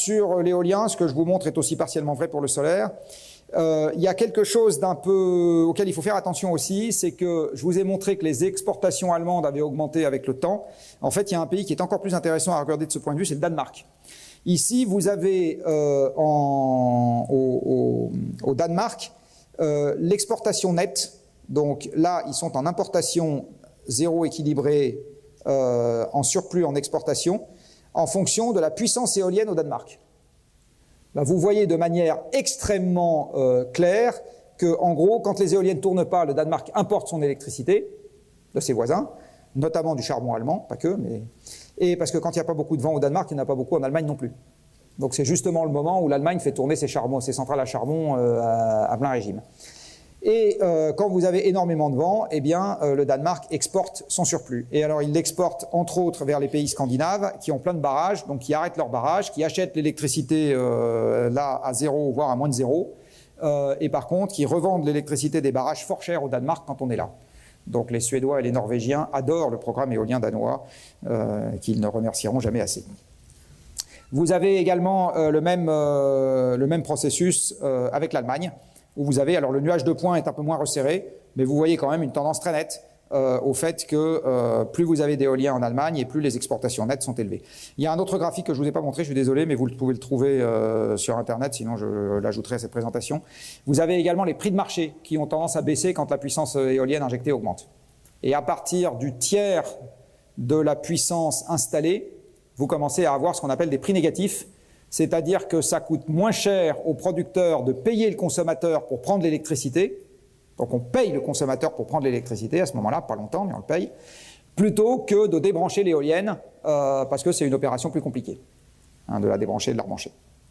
sur l'éolien, ce que je vous montre est aussi partiellement vrai pour le solaire. Il y a quelque chose d'un peu auquel il faut faire attention aussi, c'est que je vous ai montré que les exportations allemandes avaient augmenté avec le temps. En fait, il y a un pays qui est encore plus intéressant à regarder de ce point de vue, c'est le Danemark. Ici, vous avez au Danemark l'exportation nette. Donc là, ils sont en importation zéro équilibrée, en surplus en exportation, en fonction de la puissance éolienne au Danemark. Ben, vous voyez de manière extrêmement claire que, en gros, quand les éoliennes ne tournent pas, le Danemark importe son électricité de ses voisins, notamment du charbon allemand, pas que, mais... Et parce que quand il n'y a pas beaucoup de vent au Danemark, il n'y en a pas beaucoup en Allemagne non plus. Donc c'est justement le moment où l'Allemagne fait tourner ses centrales à charbon à plein régime. Et quand vous avez énormément de vent, eh bien, le Danemark exporte son surplus. Et alors, il l'exporte, entre autres, vers les pays scandinaves, qui ont plein de barrages, donc qui arrêtent leurs barrages, qui achètent l'électricité là à zéro, voire à moins de zéro, et par contre, qui revendent l'électricité des barrages fort cher au Danemark quand on est là. Donc les Suédois et les Norvégiens adorent le programme éolien danois, qu'ils ne remercieront jamais assez. Vous avez également le même processus avec l'Allemagne, où vous avez, alors le nuage de points est un peu moins resserré, mais vous voyez quand même une tendance très nette au fait que plus vous avez d'éolien en Allemagne et plus les exportations nettes sont élevées. Il y a un autre graphique que je ne vous ai pas montré, je suis désolé, mais vous pouvez le trouver sur Internet, sinon je l'ajouterai à cette présentation. Vous avez également les prix de marché qui ont tendance à baisser quand la puissance éolienne injectée augmente. Et à partir du tiers de la puissance installée, vous commencez à avoir ce qu'on appelle des prix négatifs, c'est-à-dire que ça coûte moins cher aux producteurs de payer le consommateur pour prendre l'électricité, donc on paye le consommateur pour prendre l'électricité à ce moment-là, pas longtemps, mais on le paye, plutôt que de débrancher l'éolienne, parce que c'est une opération plus compliquée, hein, de la débrancher et de la rebrancher.